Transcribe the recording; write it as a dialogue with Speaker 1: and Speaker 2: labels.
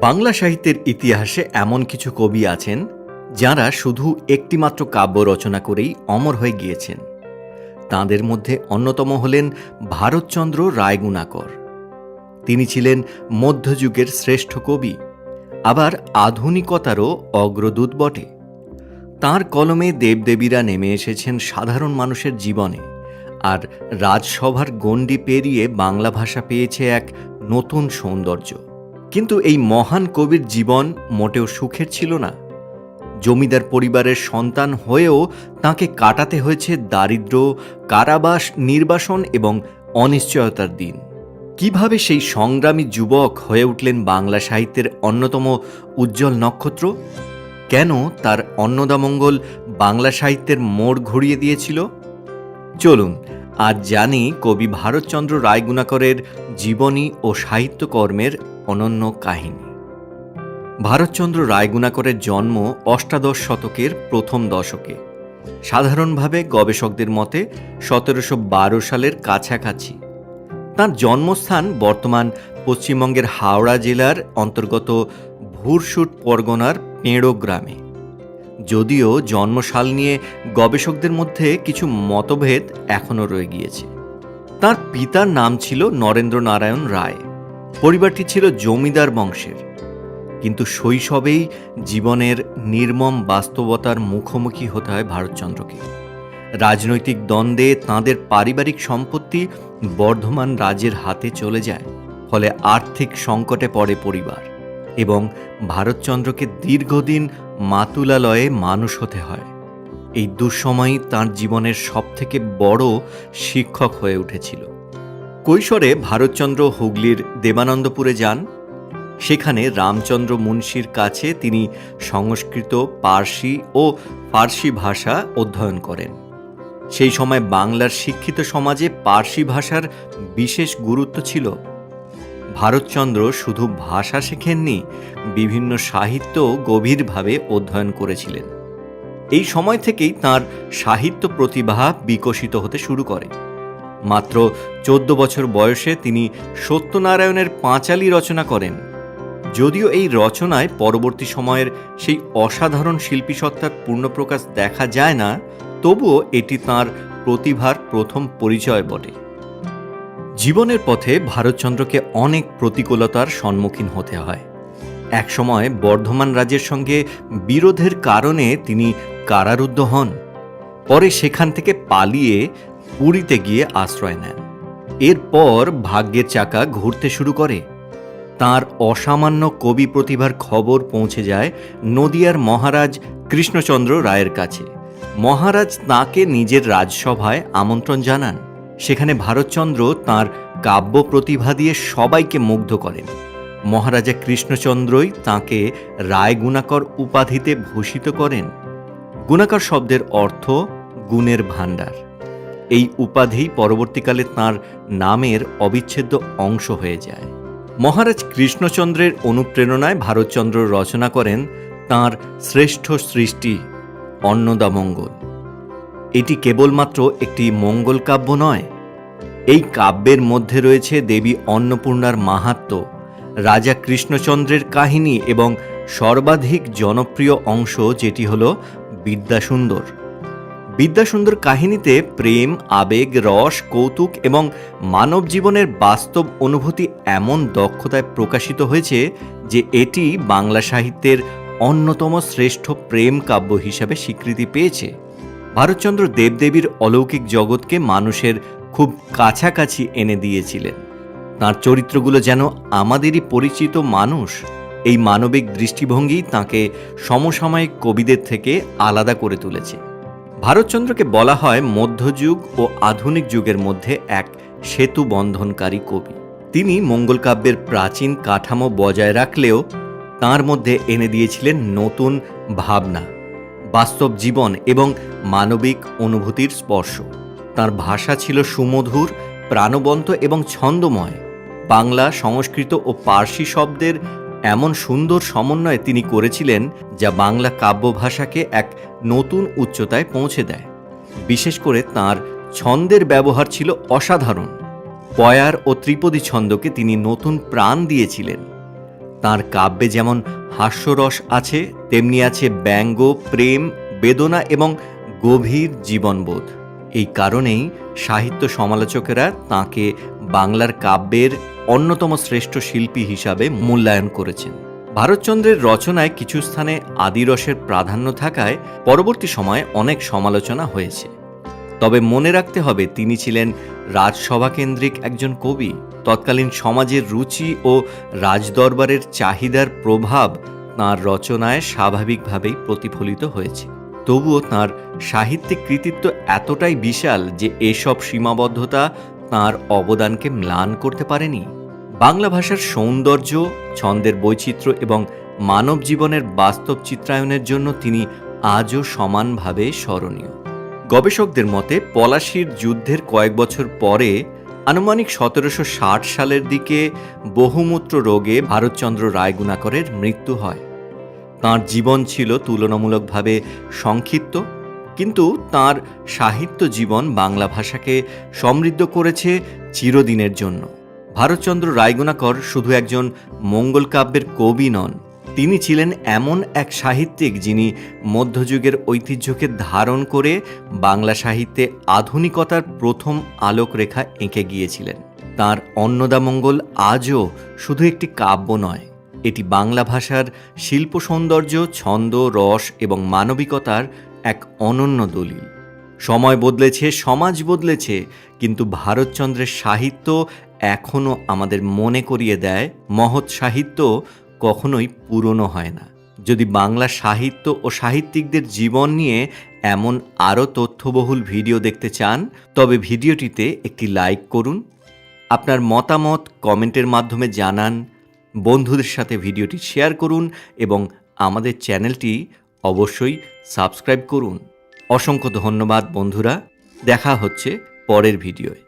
Speaker 1: বাংলা সাহিত্যের ইতিহাসে এমন কিছু কবি আছেন যাঁরা শুধু একটিমাত্র কাব্য রচনা করেই অমর হয়ে গিয়েছেন। তাঁদের মধ্যে অন্যতম হলেন ভারতচন্দ্র রায়গুণাকর। তিনি ছিলেন মধ্যযুগের শ্রেষ্ঠ কবি, আবার আধুনিকতারও অগ্রদূত বটে। তাঁর কলমে দেবদেবীরা নেমে এসেছেন সাধারণ মানুষের জীবনে, আর রাজসভার গণ্ডি পেরিয়ে বাংলা ভাষা পেয়েছে এক নতুন সৌন্দর্য। কিন্তু এই মহান কবির জীবন মোটেও সুখের ছিল না। জমিদার পরিবারের সন্তান হয়েও তাঁকে কাটাতে হয়েছে দারিদ্র্য, কারাবাস, নির্বাসন এবং অনিশ্চয়তার দিন। কিভাবে সেই সংগ্রামী যুবক হয়ে উঠলেন বাংলা সাহিত্যের অন্যতম উজ্জ্বল নক্ষত্র? কেন তার অন্নদামঙ্গল বাংলা সাহিত্যের মোড় ঘুরিয়ে দিয়েছিল? চলুন আজ জানি কবি ভারতচন্দ্র রায়গুণাকরের জীবনী ও সাহিত্যকর্মের অনন্য কাহিনী। ভারতচন্দ্র রায়গুণাকরের জন্ম অষ্টাদশ শতকের প্রথম দশকে। সাধারণভাবে গবেষকদের মতে 1712 সালের কাছাকাছি। তাঁর জন্মস্থান বর্তমান পশ্চিমবঙ্গের হাওড়া জেলার অন্তর্গত ভুরসুট পরগনার পেঁড়ো গ্রামে। যদিও জন্মসাল নিয়ে গবেষকদের মধ্যে কিছু মতভেদ এখনও রয়ে গিয়েছে। তার পিতার নাম ছিল নরেন্দ্র নারায়ণ রায়। পরিবারটি ছিল জমিদার বংশের। কিন্তু শৈশবেই জীবনের নির্মম বাস্তবতার মুখোমুখি হতে হয় ভারতচন্দ্রকে। রাজনৈতিক দ্বন্দ্বে তাঁদের পারিবারিক সম্পত্তি বর্ধমান রাজের হাতে চলে যায়। ফলে আর্থিক সংকটে পড়ে পরিবার এবং ভারতচন্দ্রকে দীর্ঘদিন মাতুলালয়ে মানুষ হতে হয়। এই দুঃসময়ই তাঁর জীবনের সবথেকে বড় শিক্ষক হয়ে উঠেছিল। কৈশোরে ভারতচন্দ্র হুগলির দেবানন্দপুরে যান। সেখানে রামচন্দ্র মুন্সির কাছে তিনি সংস্কৃত, পার্সি ও ফার্সি ভাষা অধ্যয়ন করেন। সেই সময় বাংলার শিক্ষিত সমাজে পার্সি ভাষার বিশেষ গুরুত্ব ছিল। ভারতচন্দ্র শুধু ভাষা শেখেননি, বিভিন্ন সাহিত্য গভীরভাবে অধ্যয়ন করেছিলেন। এই সময় থেকেই তাঁর সাহিত্য প্রতিভা বিকশিত হতে শুরু করে। মাত্র 14 বছর বয়সে তিনি সত্যনারায়ণের পাঁচালী রচনা করেন। যদিও এই রচনায় পরবর্তী সময়ের সেই অসাধারণ শিল্পীসত্তার পূর্ণপ্রকাশ দেখা যায় না, তবুও এটি তাঁর প্রতিভার প্রথম পরিচয় বটে। জীবনের পথে ভারতচন্দ্রকে অনেক প্রতিকূলতার সম্মুখীন হতে হয়। একসময় বর্ধমান রাজের সঙ্গে বিরোধের কারণে তিনি কারারুদ্ধ হন। পরে সেখান থেকে পালিয়ে পুরীতে গিয়ে আশ্রয় নেন। এরপর ভাগ্যের চাকা ঘুরতে শুরু করে। তাঁর অসামান্য কবি প্রতিভার খবর পৌঁছে যায় নদিয়ার মহারাজ কৃষ্ণচন্দ্র রায়ের কাছে। মহারাজ তাঁকে নিজের রাজসভায় আমন্ত্রণ জানান। সেখানে ভারতচন্দ্র তাঁর কাব্য প্রতিভা দিয়ে সবাইকে মুগ্ধ করেন। মহারাজা কৃষ্ণচন্দ্রই তাঁকে রায়গুণাকর উপাধিতে ভূষিত করেন। গুণাকর শব্দের অর্থ গুণের ভাণ্ডার। এই উপাধি পরবর্তীকালে তাঁর নামের অবিচ্ছেদ্য অংশ হয়ে যায়। মহারাজ কৃষ্ণচন্দ্রের অনুপ্রেরণায় ভারতচন্দ্র রচনা করেন তাঁর শ্রেষ্ঠ সৃষ্টি অন্নদামঙ্গল। এটি কেবলমাত্র একটি মঙ্গল কাব্য নয়। এই কাব্যের মধ্যে রয়েছে দেবী অন্নপূর্ণার মাহাত্ম্য, রাজা কৃষ্ণচন্দ্রের কাহিনী এবং সর্বাধিক জনপ্রিয় অংশ যেটি হল বিদ্যাসুন্দর। বিদ্যাসুন্দর কাহিনীতে প্রেম, আবেগ, রস, কৌতুক এবং মানব জীবনের বাস্তব অনুভূতি এমন দক্ষতায় প্রকাশিত হয়েছে যে এটি বাংলা সাহিত্যের অন্যতম শ্রেষ্ঠ প্রেম কাব্য হিসাবে স্বীকৃতি পেয়েছে। ভারতচন্দ্র দেবদেবীর অলৌকিক জগৎকে মানুষের খুব কাছাকাছি এনে দিয়েছিলেন। তাঁর চরিত্রগুলো যেন আমাদেরই পরিচিত মানুষ। এই মানবিক দৃষ্টিভঙ্গি তাঁকে সমসাময়িক কবিদের থেকে আলাদা করে তুলেছে। ভারতচন্দ্রকে বলা হয় মধ্যযুগ ও আধুনিক যুগের মধ্যে এক সেতু বন্ধনকারী কবি। তিনি মঙ্গল কাব্যের প্রাচীন কাঠামো বজায় রাখলেও তাঁর মধ্যে এনে দিয়েছিলেন নতুন ভাবনা, বাস্তব জীবন এবং মানবিক অনুভূতির স্পর্শ। তাঁর ভাষা ছিল সুমধুর, প্রাণবন্ত এবং ছন্দময়। বাংলা, সংস্কৃত ও পার্সি শব্দের এমন সুন্দর সমন্বয় তিনি করেছিলেন যা বাংলা কাব্য ভাষাকে এক নতুন উচ্চতায় পৌঁছে দেয়। বিশেষ করে তাঁর ছন্দের ব্যবহার ছিল অসাধারণ। পয়ার ও ত্রিপদী ছন্দকে তিনি নতুন প্রাণ দিয়েছিলেন। তাঁর কাব্যে যেমন হাস্যরস আছে, তেমনি আছে ব্যঙ্গ, প্রেম, বেদনা এবং গভীর জীবনবোধ। এই কারণেই সাহিত্য সমালোচকেরা তাঁকে বাংলার কাব্যের অন্যতম শ্রেষ্ঠ শিল্পী হিসাবে মূল্যায়ন করেছেন। ভারতচন্দ্রের রচনায় কিছু স্থানে আদিরসের প্রাধান্য থাকায় পরবর্তী সময়ে অনেক সমালোচনা হয়েছে। তবে মনে রাখতে হবে, তিনি ছিলেন রাজসভাকেন্দ্রিক একজন কবি। তৎকালীন সমাজের রুচি ও রাজদরবারের চাহিদার প্রভাব তাঁর রচনায় স্বাভাবিকভাবেই প্রতিফলিত হয়েছে। তবুও তাঁর সাহিত্যিক কৃতিত্ব এতটাই বিশাল যে এসব সীমাবদ্ধতা তাঁর অবদানকে ম্লান করতে পারেনি। বাংলা ভাষার সৌন্দর্য, ছন্দের বৈচিত্র্য এবং মানব জীবনের বাস্তব চিত্রায়নের জন্য তিনি আজও সমানভাবে স্মরণীয়। গবেষকদের মতে পলাশীর যুদ্ধের কয়েক বছর পরে আনুমানিক 1760 সালের দিকে বহুমূত্র রোগে ভারতচন্দ্র রায়গুণাকরের মৃত্যু হয়। তাঁর জীবন ছিল তুলনামূলকভাবে সংক্ষিপ্ত, কিন্তু তাঁর সাহিত্য জীবন বাংলা ভাষাকে সমৃদ্ধ করেছে চিরদিনের জন্য। ভারতচন্দ্র রায়গুণাকর শুধু একজন মঙ্গল কাব্যের কবি নন, তিনি ছিলেন এমন এক সাহিত্যিক যিনি মধ্যযুগের ঐতিহ্যকে ধারণ করে বাংলা সাহিত্যে আধুনিকতার প্রথম আলোকরেখা এঁকে গিয়েছিলেন। তাঁর অন্নদামঙ্গল আজও শুধু একটি কাব্য নয়, এটি বাংলা ভাষার শিল্প সৌন্দর্য, ছন্দ, রস এবং মানবিকতার এক অনন্য দলিল। সময় বদলেছে, সমাজ বদলেছে, কিন্তু ভারতচন্দ্রের সাহিত্য এখনও আমাদের মনে করিয়ে দেয়, মহৎ সাহিত্য কখনোই পুরনো হয় না। যদি বাংলা সাহিত্য ও সাহিত্যিকদের জীবন নিয়ে এমন আরও তথ্যবহুল ভিডিও দেখতে চান, তবে ভিডিওটিতে একটি লাইক করুন, আপনার মতামত কমেন্টের মাধ্যমে জানান, বন্ধুদের সাথে ভিডিওটি শেয়ার করুন এবং আমাদের চ্যানেলটি অবশ্যই সাবস্ক্রাইব করুন। অসংখ্য ধন্যবাদ বন্ধুরা, দেখা হচ্ছে পরের ভিডিওয়।